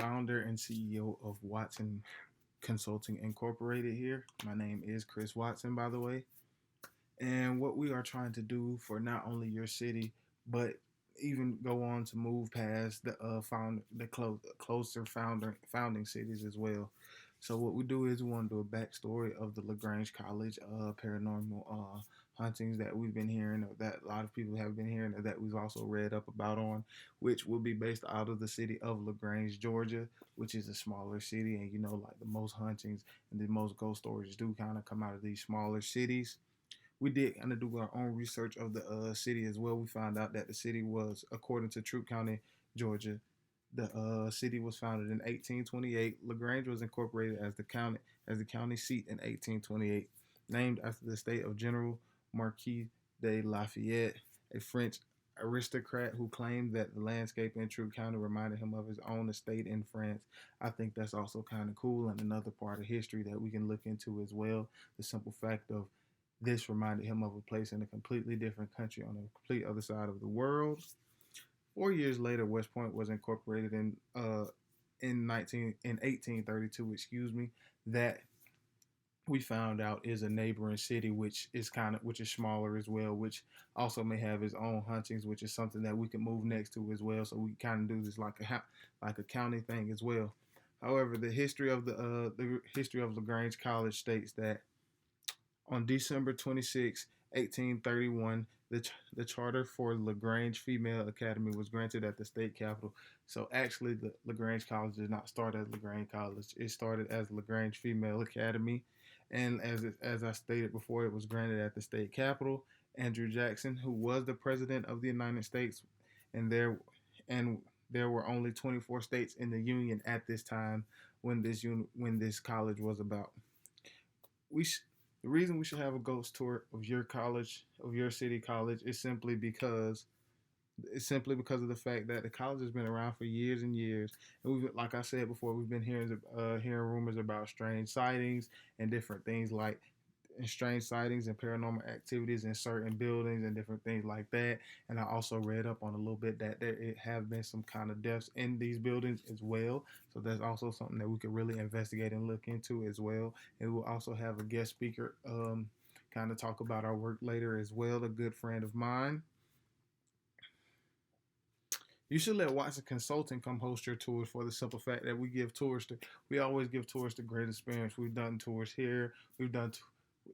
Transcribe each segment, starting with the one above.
founder and CEO of Watson Consulting Incorporated here. My name is Chris Watson, by the way. And what we are trying to do for not only your city, but even go on to move past closer founding cities as well. So what we do is we want to do a backstory of the LaGrange College paranormal hauntings that we've been hearing, or that a lot of people have been hearing, or that we've also read up about on, which will be based out of the city of LaGrange, Georgia, which is a smaller city, and like the most hauntings and the most ghost stories do kind of come out of these smaller cities. We did kind of do our own research of the city as well. We found out that the city was, according to Troup County, Georgia, the city was founded in 1828. LaGrange was incorporated as the county seat in 1828, named after the state of General Marquis de Lafayette, a French aristocrat who claimed that the landscape in Troup County reminded him of his own estate in France. I think that's also kind of cool, and another part of history that we can look into as well. The simple fact of this reminded him of a place in a completely different country on a complete other side of the world. 4 years later, West Point was incorporated in 1832. Excuse me, that we found out is a neighboring city, which is smaller as well, which also may have its own huntings, which is something that we can move next to as well. So we kind of do this like a county thing as well. However, the history of Lagrange College states that on December 26, 1831, the charter for LaGrange Female Academy was granted at the state capitol. So actually, the LaGrange College did not start as LaGrange College. It started as LaGrange Female Academy, and as I stated before, it was granted at the state capitol. Andrew Jackson, who was the president of the United States, and and there were only 24 states in the union at this time when this college was about. We the reason we should have a ghost tour of your college, of your city college, is simply because of the fact that the college has been around for years and years, and like I said before, we've been hearing rumors about strange sightings and different things like and strange sightings and paranormal activities in certain buildings and different things like that. And I also read up on a little bit that there have been some kind of deaths in these buildings as well. So that's also something that we could really investigate and look into as well. And we'll also have a guest speaker kind of talk about our work later as well, a good friend of mine. You should let Watson Consulting come host your tours for the simple fact that we always give tours to great experience. We've done tours here, we've done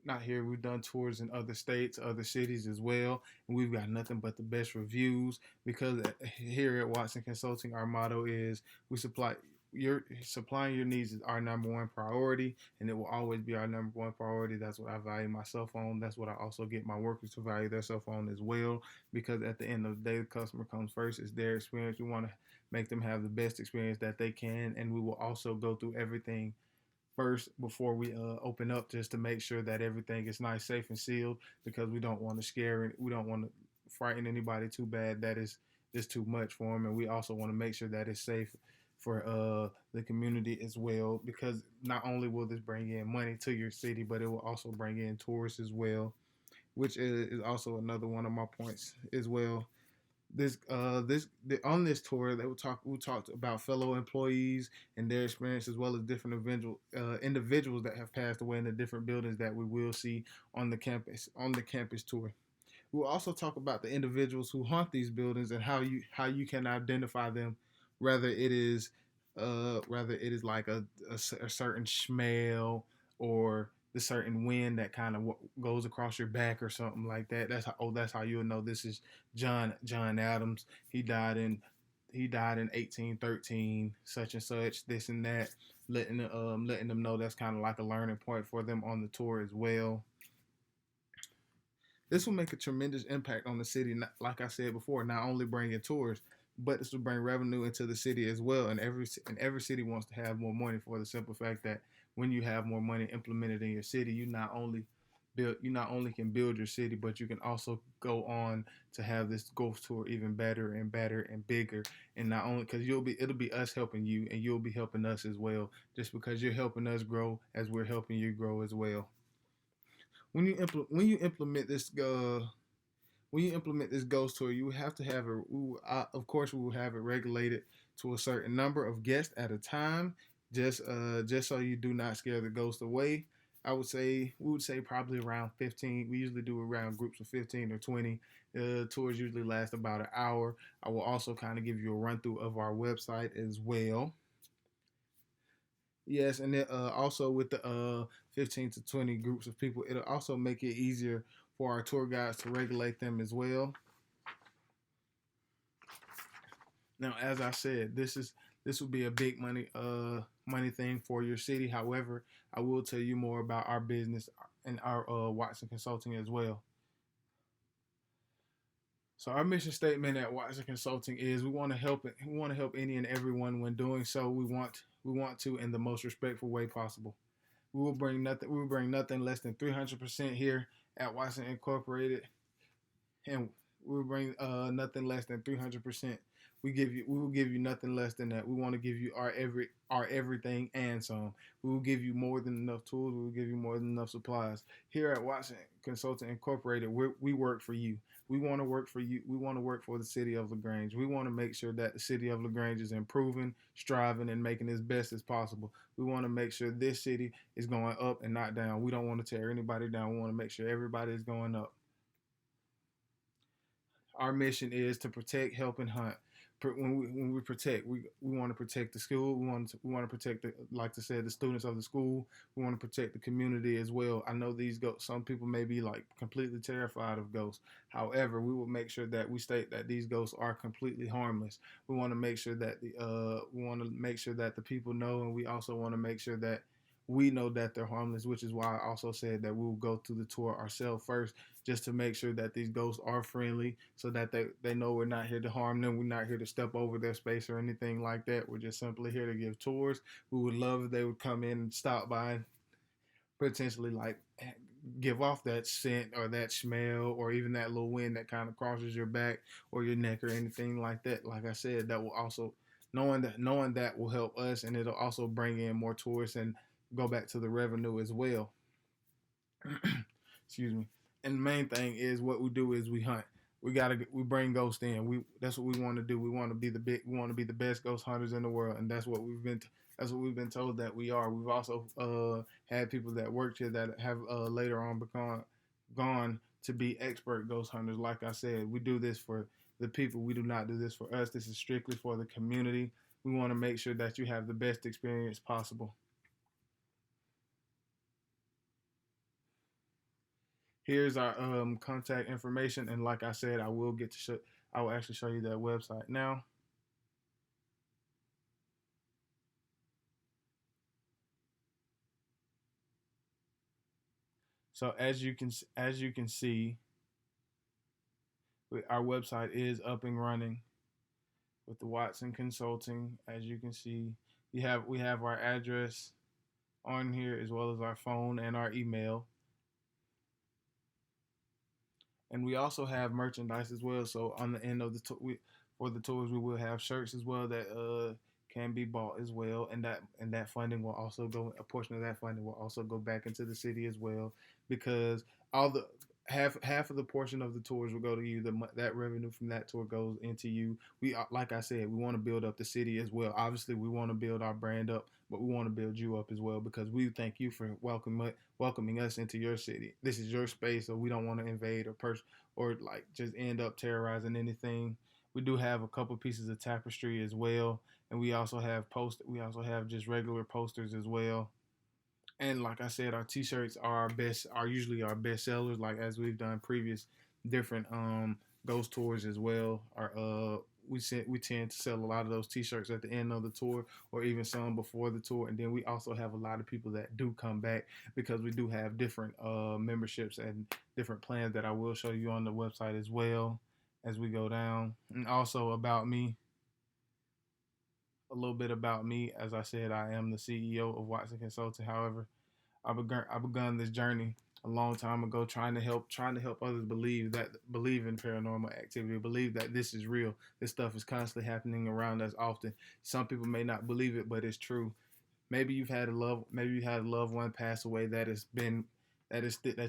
not here. We've done tours in other states, other cities as well, and we've got nothing but the best reviews because here at Watson Consulting, our motto is we supplying your needs is our number one priority, and it will always be our number one priority. That's what I value myself on. That's what I also get my workers to value themselves on as well, because at the end of the day, the customer comes first. It's their experience. We want to make them have the best experience that they can, and we will also go through everything first before we open up, just to make sure that everything is nice, safe, and sealed, because we don't want to we don't want to frighten anybody too bad that is just too much for them, and we also want to make sure that it's safe for the community as well, because not only will this bring in money to your city, but it will also bring in tourists as well, which is also another one of my points as well. On this tour, we talked about fellow employees and their experience, as well as different individuals that have passed away in the different buildings that we will see on the campus tour. We'll also talk about the individuals who haunt these buildings and how you can identify them, whether it is like a certain smell, or the certain wind that kind of goes across your back or something like that. That's how you'll know this is John Adams. He died in 1813, such and such, this and that, letting them know. That's kind of like a learning point for them on the tour as well. This will make a tremendous impact on the city. Like I said before, not only bringing tours, but this will bring revenue into the city as well. And every city wants to have more money, for the simple fact that when you have more money implemented in your city, you not only can build your city, but you can also go on to have this ghost tour even better and better and bigger. And not only because it'll be us helping you, and you'll be helping us as well, just because you're helping us grow as we're helping you grow as well. When you implement this ghost tour, you have to have it. Of course, we will have it regulated to a certain number of guests at a time, just so you do not scare the ghost away. We would say probably around 15. We usually do around groups of 15 or 20. Tours usually last about an hour. I will also kind of give you a run through of our website as well. Yes, and then also with the 15 to 20 groups of people, it'll also make it easier for our tour guides to regulate them as well. Now, as I said, this will be a big money thing for your city. However, I will tell you more about our business and our Watson Consulting as well. So our mission statement at Watson Consulting is we want to help any and everyone. When doing so, we want to in the most respectful way possible. We will bring nothing less than 300% here at Watson Incorporated, and we will bring nothing less than 300%. We will give you nothing less than that. We want to give you our everything and some. We will give you more than enough tools. We will give you more than enough supplies. Here at Watson Consulting Incorporated, we work for you. We want to work for you. We want to work for the city of LaGrange. We want to make sure that the city of LaGrange is improving, striving, and making its best as possible. We want to make sure this city is going up and not down. We don't want to tear anybody down. We want to make sure everybody is going up. Our mission is to protect, help, and hunt. When we protect, we want to protect the school. We want to protect like I said, the students of the school. We want to protect the community as well. I know these ghosts. Some people may be like completely terrified of ghosts. However, we will make sure that we state that these ghosts are completely harmless. We want to make sure that the people know, and we also want to make sure that we know that they're harmless, which is why I also said that we will go through the tour ourselves first, just to make sure that these ghosts are friendly, so that they know we're not here to harm them. We're not here to step over their space or anything like that. We're just simply here to give tours. We would love if they would come in and stop by and potentially like give off that scent or that smell or even that little wind that kind of crosses your back or your neck or anything like that. Like I said, that will also knowing that will help us, and it'll also bring in more tourists and go back to the revenue as well. Excuse me. And the main thing is what we do is we hunt. We bring ghosts in. That's what we want to do. We want to be the best ghost hunters in the world, and that's what we've been told that we are. We've also had people that worked here that have later on become gone to be expert ghost hunters. Like I said, we do this for the people. We do not do this for us. This is strictly for the community. We want to make sure that you have the best experience possible. Here's our contact information, and like I said, I will actually show you that website now. So as you can see, our website is up and running with the Watson Consulting. As you can see, we have our address on here as well as our phone and our email. And we also have merchandise as well. So on the end of for the tours, we will have shirts as well that can be bought as well, and that funding will also go. A portion of that funding will also go back into the city as well, because all the half of the portion of the tours will go to you. That revenue from that tour goes into you. Like I said, we want to build up the city as well. Obviously, we want to build our brand up, but we want to build you up as well, because we thank you for welcoming us into your city. This is your space, so we don't want to invade or like just end up terrorizing anything. We do have a couple pieces of tapestry as well, and we also have We also have just regular posters as well. And like I said, our t-shirts are usually our best sellers. Like as we've done previous different ghost tours as well. We tend to sell a lot of those t-shirts at the end of the tour, or even some before the tour. And then we also have a lot of people that do come back, because we do have different memberships and different plans that I will show you on the website as well as we go down. And also about me, a little bit about me. As I said, I am the CEO of Watson Consulting. However, I begun this journey a long time ago, trying to help others believe in paranormal activity, believe that this is real. This stuff is constantly happening around us often. Some people may not believe it, but it's true. Maybe you had a loved one pass away that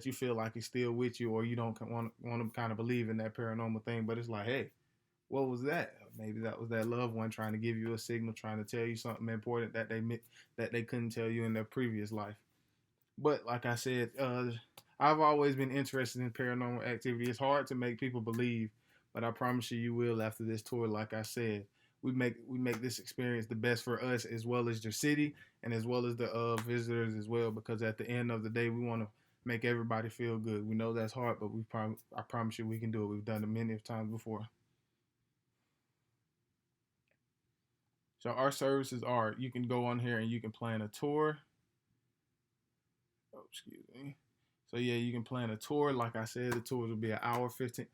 you feel like is still with you, or you don't want to kind of believe in that paranormal thing. But it's like, hey, what was that? Maybe that was that loved one trying to give you a signal, trying to tell you something important that they couldn't tell you in their previous life. But like I said, I've always been interested in paranormal activity. It's hard to make people believe, but I promise you, you will after this tour. Like I said, we make this experience the best for us as well as your city and as well as the visitors as well. Because at the end of the day, we want to make everybody feel good. We know that's hard, but I promise you, we can do it. We've done it many times before. So our services are: you can go on here and you can plan a tour. Oh, excuse me. So yeah, you can plan a tour. Like I said, the tours will be an hour 15.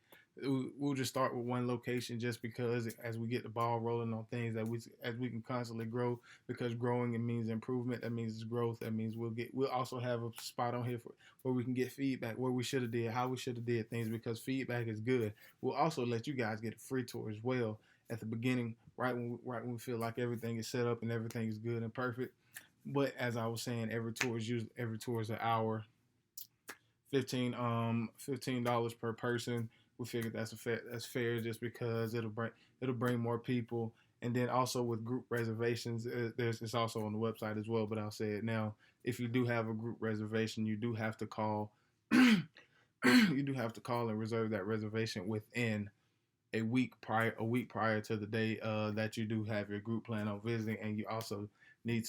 We'll just start with one location just because as we get the ball rolling on things that we as we can constantly grow, because growing, it means improvement. That means it's growth. That means we'll also have a spot on here for where we can get feedback, where we should have did, how we should have did things, because feedback is good. We'll also let you guys get a free tour as well at the beginning, right when we feel like everything is set up and everything is good and perfect. But as I was saying, every tour is an hour, 15 $15 per person. We figured that's fair just because it'll bring more people. And then also with group reservations, it's also on the website as well. But I'll say it now: if you do have a group reservation, you do have to call. You do have to call and reserve that reservation within a week prior to the day that you do have your group plan on visiting, and you also need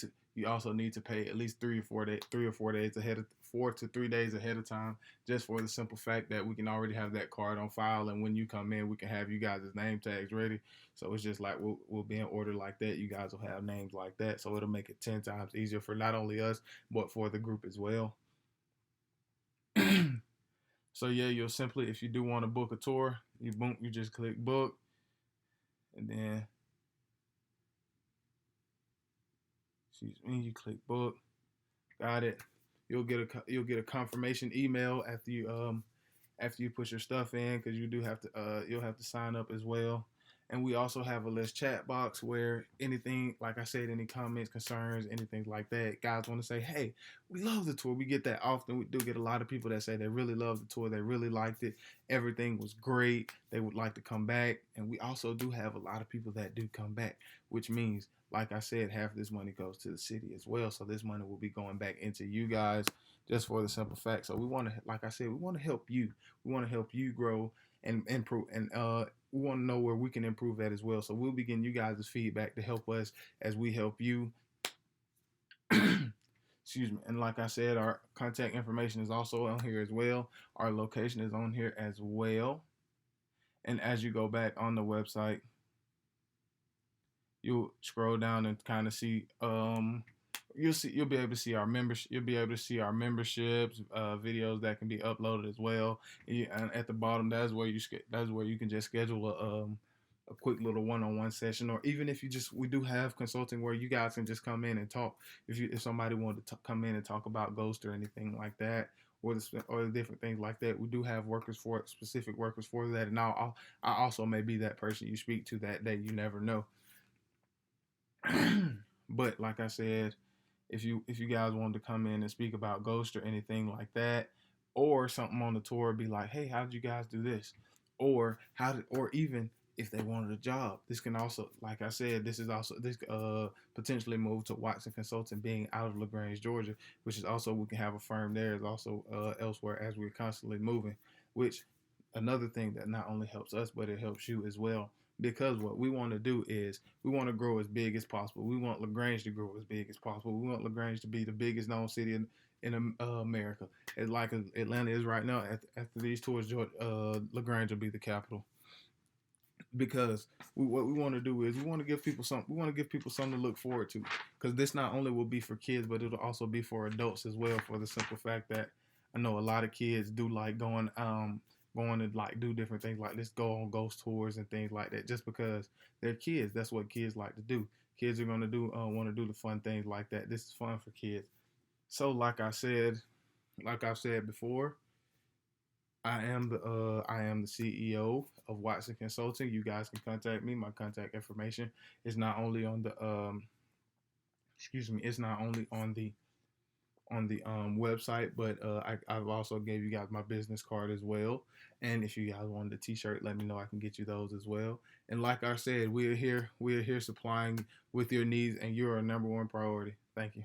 to pay at least 3 or 4 days ahead of 4 to 3 days ahead of time, just for the simple fact that we can already have that card on file, and when you come in, we can have you guys' name tags ready. So it's just like we'll be in order like that. You guys will have names like that, so it'll make it 10 times easier for not only us but for the group as well. So yeah, you'll simply, if you do want to book a tour, you just click book, and then excuse me, you click book. Got it. You'll get a confirmation email after you put your stuff in, because you'll have to sign up as well. And we also have a list chat box where anything, like I said, any comments, concerns, anything like that, guys want to say, hey, we love the tour. We get that often. We do get a lot of people that say they really love the tour. They really liked it. Everything was great. They would like to come back. And we also do have a lot of people that do come back, which means, like I said, half of this money goes to the city as well. So this money will be going back into you guys, just for the simple fact. So we want to, like I said, we want to help you. We want to help you grow and improve, and we want to know where we can improve that as well. So we'll be getting you guys' feedback to help us as we help you. Excuse me. And like I said, our contact information is also on here as well. Our location is on here as well. And as you go back on the website, you'll scroll down and kind of see you'll be able to see our members you'll be able to see our memberships, videos that can be uploaded as well. And at the bottom, that's where you can just schedule a quick little one-on-one session, or even if we do have consulting where you guys can just come in and talk. If somebody wanted to come in and talk about ghost or anything like that, or the different things like that, we do have specific workers for that. And I also may be that person you speak to that day. You never know. But like I said, if you guys wanted to come in and speak about ghosts or anything like that, or something on the tour, be like, hey, how did you guys do this? Or even if they wanted a job, this can also, like I said, this potentially move to Watson Consulting being out of LaGrange, Georgia, which is also, we can have a firm there, is also elsewhere as we're constantly moving, which another thing that not only helps us, but it helps you as well. Because what we want to do is we want to grow as big as possible. We want LaGrange to grow as big as possible. We want LaGrange to be the biggest known city in America. It's like Atlanta is right now. After these tours, LaGrange will be the capital. Because what we want to do is we want to give people something to look forward to. Because this not only will be for kids, but it'll also be for adults as well. For the simple fact that I know a lot of kids do like going to like do different things like this, go on ghost tours and things like that, just because they're kids. That's what kids like to do. Kids are going to want to do the fun things like that. This is fun for kids. So like I've said before, I am the CEO of Watson Consulting. You guys can contact me. My contact information is not only on the it's not only on the website, but I've also gave you guys my business card as well. And if you guys wanted a T-shirt, let me know. I can get you those as well. And like I said, we're here supplying with your needs, and you're our number one priority. Thank you.